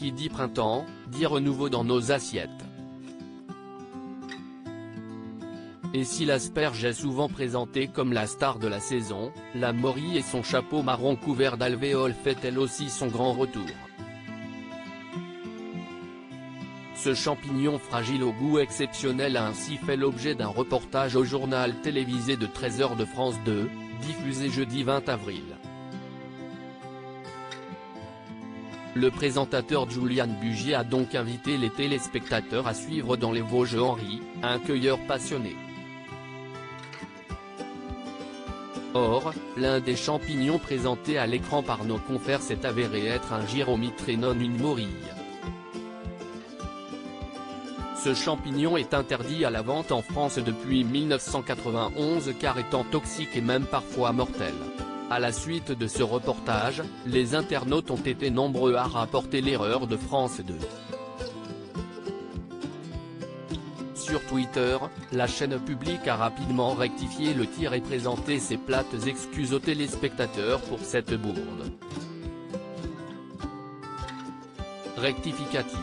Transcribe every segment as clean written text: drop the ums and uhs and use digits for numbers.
Qui dit printemps, dit renouveau dans nos assiettes. Et si l'asperge est souvent présentée comme la star de la saison, la morille et son chapeau marron couvert d'alvéoles fait elle aussi son grand retour. Ce champignon fragile au goût exceptionnel a ainsi fait l'objet d'un reportage au journal télévisé de 13h de France 2, diffusé jeudi 20 avril. Le présentateur Julian Bugier a donc invité les téléspectateurs à suivre dans les Vosges Henri, un cueilleur passionné. Or, l'un des champignons présentés à l'écran par nos confrères s'est avéré être un gyromytre et non une morille. Ce champignon est interdit à la vente en France depuis 1991 car étant toxique et même parfois mortel. À la suite de ce reportage, les internautes ont été nombreux à rapporter l'erreur de France 2. Sur Twitter, la chaîne publique a rapidement rectifié le tir et présenté ses plates excuses aux téléspectateurs pour cette bourde. Rectificatif.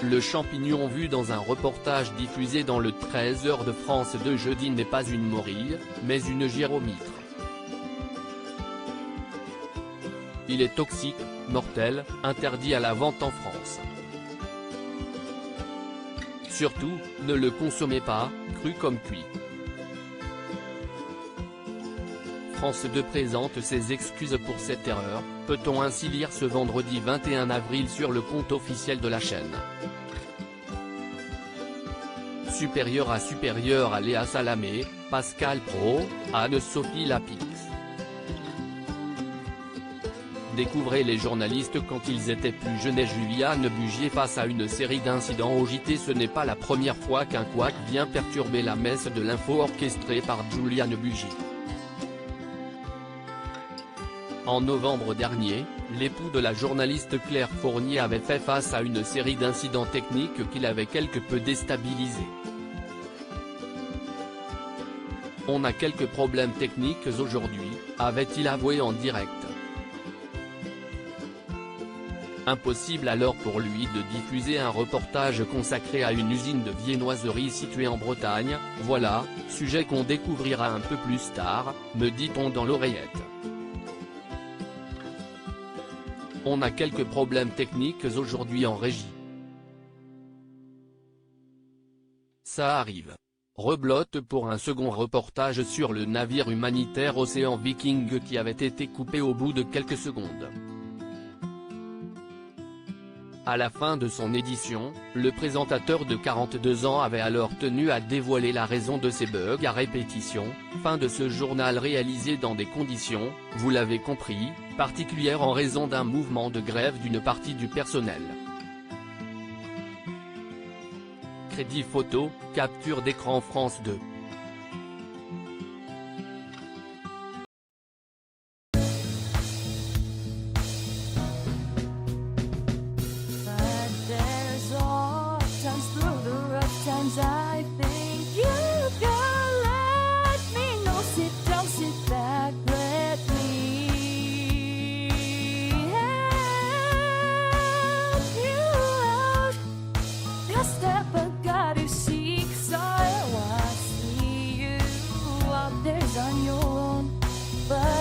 Le champignon vu dans un reportage diffusé dans le 13h de France 2 jeudi n'est pas une morille, mais une gyromytre. Il est toxique, mortel, interdit à la vente en France. Surtout, ne le consommez pas, cru comme cuit. France 2 présente ses excuses pour cette erreur, peut-on ainsi lire ce vendredi 21 avril sur le compte officiel de la chaîne. Supérieur à Léa Salamé, Pascal Praud, Anne-Sophie Lapix. Découvrez les journalistes quand ils étaient plus jeunes et Julian Bugier face à une série d'incidents au JT. Ce n'est pas la première fois qu'un couac vient perturber la messe de l'info orchestrée par Julian Bugier. En novembre dernier, l'époux de la journaliste Claire Fournier avait fait face à une série d'incidents techniques qui l'avaient quelque peu déstabilisé. On a quelques problèmes techniques aujourd'hui, avait-il avoué en direct. Impossible alors pour lui de diffuser un reportage consacré à une usine de viennoiserie située en Bretagne, voilà, sujet qu'on découvrira un peu plus tard, me dit-on dans l'oreillette. On a quelques problèmes techniques aujourd'hui en régie. Ça arrive. Reblote pour un second reportage sur le navire humanitaire Océan Viking qui avait été coupé au bout de quelques secondes. À la fin de son édition, le présentateur de 42 ans avait alors tenu à dévoiler la raison de ces bugs à répétition. Fin de ce journal réalisé dans des conditions, vous l'avez compris, particulières en raison d'un mouvement de grève d'une partie du personnel. Crédit photo, capture d'écran France 2. I think you can let me know. Sit down, sit back, let me help you out. The step I gotta seek, so I see you out there's on your own, but